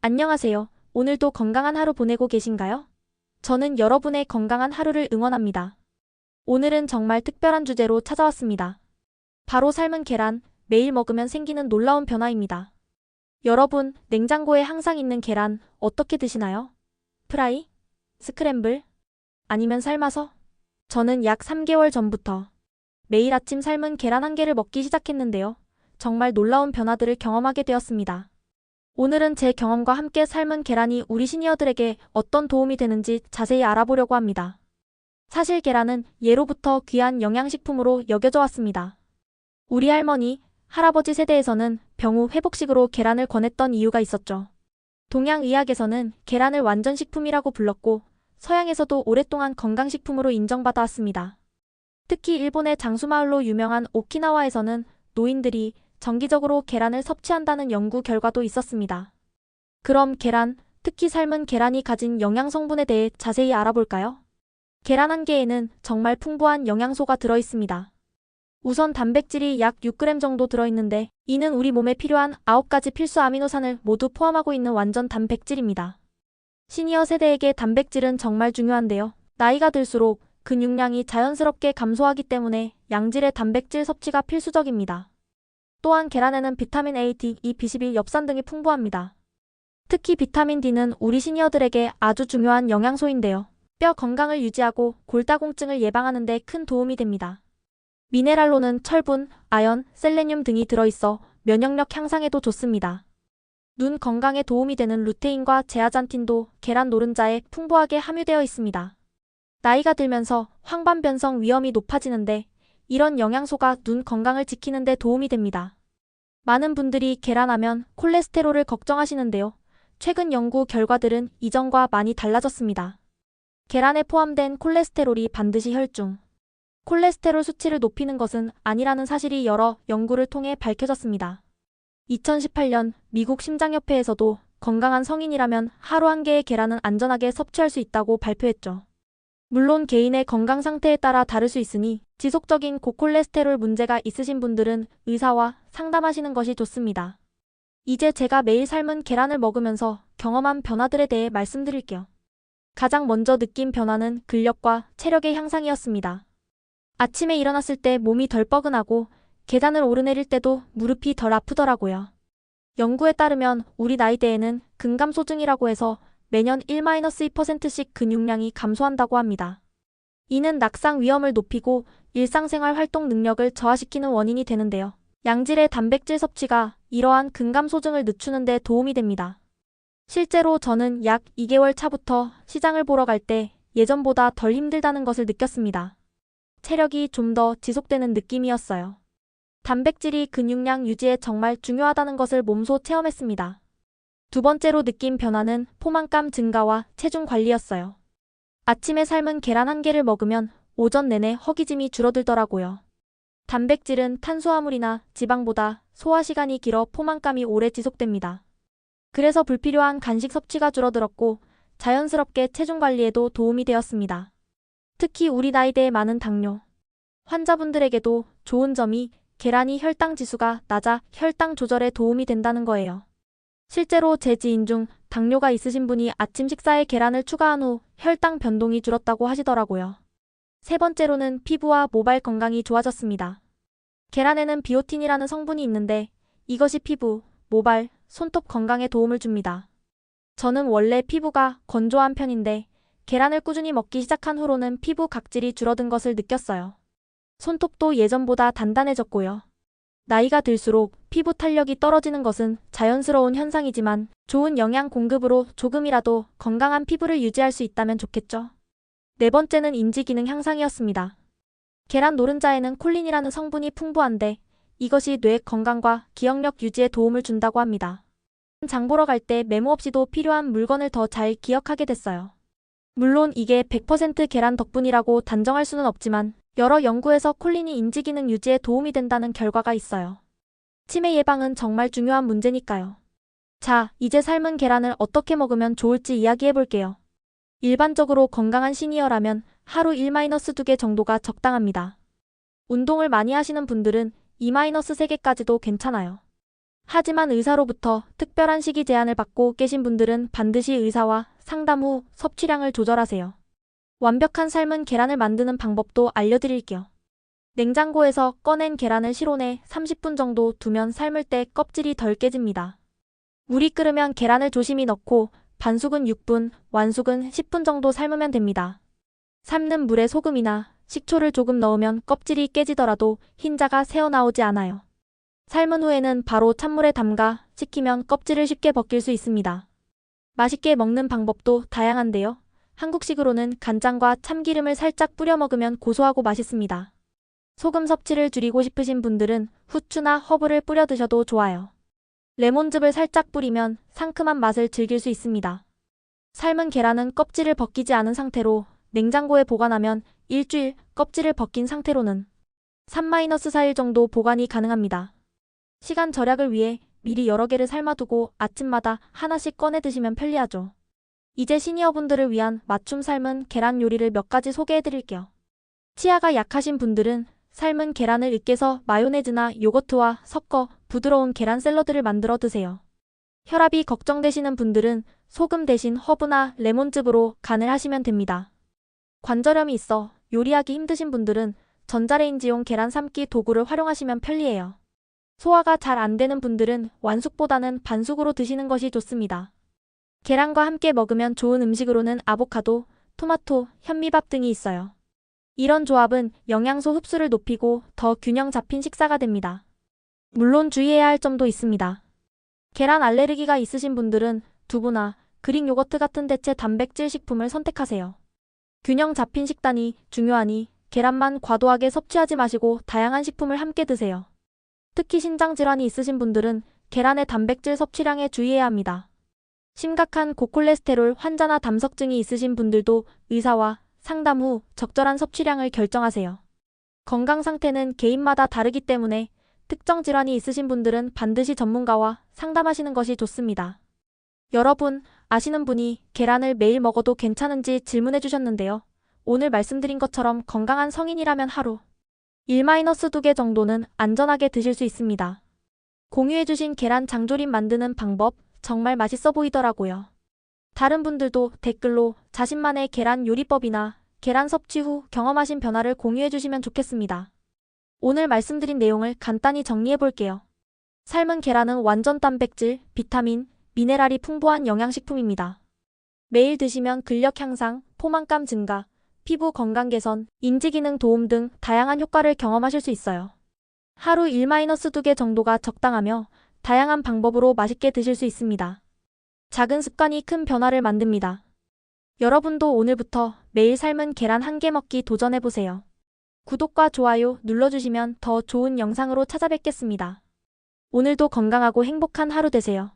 안녕하세요. 오늘도 건강한 하루 보내고 계신가요? 저는 여러분의 건강한 하루를 응원합니다. 오늘은 정말 특별한 주제로 찾아왔습니다. 바로 삶은 계란, 매일 먹으면 생기는 놀라운 변화입니다. 여러분, 냉장고에 항상 있는 계란 어떻게 드시나요? 프라이? 스크램블? 아니면 삶아서? 저는 약 3개월 전부터 매일 아침 삶은 계란 한 개를 먹기 시작했는데요. 정말 놀라운 변화들을 경험하게 되었습니다. 오늘은 제 경험과 함께 삶은 계란이 우리 시니어들에게 어떤 도움이 되는지 자세히 알아보려고 합니다. 사실 계란은 예로부터 귀한 영양식품으로 여겨져 왔습니다. 우리 할머니, 할아버지 세대에서는 병 후 회복식으로 계란을 권했던 이유가 있었죠. 동양의학에서는 계란을 완전식품이라고 불렀고 서양에서도 오랫동안 건강식품으로 인정받아 왔습니다. 특히 일본의 장수마을로 유명한 오키나와에서는 노인들이 정기적으로 계란을 섭취한다는 연구 결과도 있었습니다. 그럼 계란, 특히 삶은 계란이 가진 영양 성분에 대해 자세히 알아볼까요? 계란 한 개에는 정말 풍부한 영양소가 들어있습니다. 우선 단백질이 약 6g 정도 들어있는데 이는 우리 몸에 필요한 9가지 필수 아미노산을 모두 포함하고 있는 완전 단백질입니다. 시니어 세대에게 단백질은 정말 중요한데요. 나이가 들수록 근육량이 자연스럽게 감소하기 때문에 양질의 단백질 섭취가 필수적입니다. 또한 계란에는 비타민 A, D, E, B12, 엽산 등이 풍부합니다. 특히 비타민 D는 우리 시니어들에게 아주 중요한 영양소인데요. 뼈 건강을 유지하고 골다공증을 예방하는 데 큰 도움이 됩니다. 미네랄로는 철분, 아연, 셀레늄 등이 들어있어 면역력 향상에도 좋습니다. 눈 건강에 도움이 되는 루테인과 제아잔틴도 계란 노른자에 풍부하게 함유되어 있습니다. 나이가 들면서 황반변성 위험이 높아지는데 이런 영양소가 눈 건강을 지키는 데 도움이 됩니다. 많은 분들이 계란하면 콜레스테롤을 걱정하시는데요. 최근 연구 결과들은 이전과 많이 달라졌습니다. 계란에 포함된 콜레스테롤이 반드시 혈중 콜레스테롤 수치를 높이는 것은 아니라는 사실이 여러 연구를 통해 밝혀졌습니다. 2018년 미국 심장협회에서도 건강한 성인이라면 하루 한 개의 계란은 안전하게 섭취할 수 있다고 발표했죠. 물론 개인의 건강 상태에 따라 다를 수 있으니 지속적인 고콜레스테롤 문제가 있으신 분들은 의사와 상담하시는 것이 좋습니다. 이제 제가 매일 삶은 계란을 먹으면서 경험한 변화들에 대해 말씀드릴게요. 가장 먼저 느낀 변화는 근력과 체력의 향상이었습니다. 아침에 일어났을 때 몸이 덜 뻐근하고 계단을 오르내릴 때도 무릎이 덜 아프더라고요. 연구에 따르면 우리 나이대에는 근감소증이라고 해서 매년 1-2%씩 근육량이 감소한다고 합니다. 이는 낙상 위험을 높이고 일상생활 활동 능력을 저하시키는 원인이 되는데요. 양질의 단백질 섭취가 이러한 근감소증을 늦추는 데 도움이 됩니다. 실제로 저는 약 2개월 차부터 시장을 보러 갈 때 예전보다 덜 힘들다는 것을 느꼈습니다. 체력이 좀 더 지속되는 느낌이었어요. 단백질이 근육량 유지에 정말 중요하다는 것을 몸소 체험했습니다. 두 번째로 느낀 변화는 포만감 증가와 체중 관리였어요. 아침에 삶은 계란 한 개를 먹으면 오전 내내 허기짐이 줄어들더라고요. 단백질은 탄수화물이나 지방보다 소화 시간이 길어 포만감이 오래 지속됩니다. 그래서 불필요한 간식 섭취가 줄어들었고 자연스럽게 체중 관리에도 도움이 되었습니다. 특히 우리 나이대에 많은 당뇨 환자분들에게도 좋은 점이 계란이 혈당 지수가 낮아 혈당 조절에 도움이 된다는 거예요. 실제로 제 지인 중 당뇨가 있으신 분이 아침 식사에 계란을 추가한 후 혈당 변동이 줄었다고 하시더라고요. 세 번째로는 피부와 모발 건강이 좋아졌습니다. 계란에는 비오틴이라는 성분이 있는데 이것이 피부, 모발, 손톱 건강에 도움을 줍니다. 저는 원래 피부가 건조한 편인데 계란을 꾸준히 먹기 시작한 후로는 피부 각질이 줄어든 것을 느꼈어요. 손톱도 예전보다 단단해졌고요. 나이가 들수록 피부 탄력이 떨어지는 것은 자연스러운 현상이지만 좋은 영양 공급으로 조금이라도 건강한 피부를 유지할 수 있다면 좋겠죠. 네 번째는 인지 기능 향상이었습니다. 계란 노른자에는 콜린이라는 성분이 풍부한데 이것이 뇌 건강과 기억력 유지에 도움을 준다고 합니다. 장 보러 갈 때 메모 없이도 필요한 물건을 더 잘 기억하게 됐어요. 물론 이게 100% 계란 덕분이라고 단정할 수는 없지만 여러 연구에서 콜린이 인지 기능 유지에 도움이 된다는 결과가 있어요. 치매 예방은 정말 중요한 문제니까요. 자, 이제 삶은 계란을 어떻게 먹으면 좋을지 이야기해볼게요. 일반적으로 건강한 시니어라면 하루 1-2개 정도가 적당합니다. 운동을 많이 하시는 분들은 2-3개까지도 괜찮아요. 하지만 의사로부터 특별한 식이 제한을 받고 계신 분들은 반드시 의사와 상담 후 섭취량을 조절하세요. 완벽한 삶은 계란을 만드는 방법도 알려드릴게요. 냉장고에서 꺼낸 계란을 실온에 30분 정도 두면 삶을 때 껍질이 덜 깨집니다. 물이 끓으면 계란을 조심히 넣고 반숙은 6분, 완숙은 10분 정도 삶으면 됩니다. 삶는 물에 소금이나 식초를 조금 넣으면 껍질이 깨지더라도 흰자가 새어나오지 않아요. 삶은 후에는 바로 찬물에 담가 식히면 껍질을 쉽게 벗길 수 있습니다. 맛있게 먹는 방법도 다양한데요. 한국식으로는 간장과 참기름을 살짝 뿌려 먹으면 고소하고 맛있습니다. 소금 섭취를 줄이고 싶으신 분들은 후추나 허브를 뿌려 드셔도 좋아요. 레몬즙을 살짝 뿌리면 상큼한 맛을 즐길 수 있습니다. 삶은 계란은 껍질을 벗기지 않은 상태로 냉장고에 보관하면 일주일, 껍질을 벗긴 상태로는 3-4일 정도 보관이 가능합니다. 시간 절약을 위해 미리 여러 개를 삶아두고 아침마다 하나씩 꺼내 드시면 편리하죠. 이제 시니어분들을 위한 맞춤 삶은 계란 요리를 몇 가지 소개해드릴게요. 치아가 약하신 분들은 삶은 계란을 으깨서 마요네즈나 요거트와 섞어 부드러운 계란 샐러드를 만들어 드세요. 혈압이 걱정되시는 분들은 소금 대신 허브나 레몬즙으로 간을 하시면 됩니다. 관절염이 있어 요리하기 힘드신 분들은 전자레인지용 계란 삶기 도구를 활용하시면 편리해요. 소화가 잘 안 되는 분들은 완숙보다는 반숙으로 드시는 것이 좋습니다. 계란과 함께 먹으면 좋은 음식으로는 아보카도, 토마토, 현미밥 등이 있어요. 이런 조합은 영양소 흡수를 높이고 더 균형 잡힌 식사가 됩니다. 물론 주의해야 할 점도 있습니다. 계란 알레르기가 있으신 분들은 두부나 그릭 요거트 같은 대체 단백질 식품을 선택하세요. 균형 잡힌 식단이 중요하니 계란만 과도하게 섭취하지 마시고 다양한 식품을 함께 드세요. 특히 신장 질환이 있으신 분들은 계란의 단백질 섭취량에 주의해야 합니다. 심각한 고콜레스테롤 환자나 담석증이 있으신 분들도 의사와 상담 후 적절한 섭취량을 결정하세요. 건강 상태는 개인마다 다르기 때문에 특정 질환이 있으신 분들은 반드시 전문가와 상담하시는 것이 좋습니다. 여러분, 아시는 분이 계란을 매일 먹어도 괜찮은지 질문해 주셨는데요. 오늘 말씀드린 것처럼 건강한 성인이라면 하루 1-2개 정도는 안전하게 드실 수 있습니다. 공유해주신 계란 장조림 만드는 방법 정말 맛있어 보이더라고요. 다른 분들도 댓글로 자신만의 계란 요리법이나 계란 섭취 후 경험하신 변화를 공유해주시면 좋겠습니다. 오늘 말씀드린 내용을 간단히 정리해볼게요. 삶은 계란은 완전 단백질, 비타민, 미네랄이 풍부한 영양식품입니다. 매일 드시면 근력 향상, 포만감 증가, 피부 건강 개선, 인지 기능 도움 등 다양한 효과를 경험하실 수 있어요. 하루 1-2개 정도가 적당하며 다양한 방법으로 맛있게 드실 수 있습니다. 작은 습관이 큰 변화를 만듭니다. 여러분도 오늘부터 매일 삶은 계란 1개 먹기 도전해보세요. 구독과 좋아요 눌러주시면 더 좋은 영상으로 찾아뵙겠습니다. 오늘도 건강하고 행복한 하루 되세요.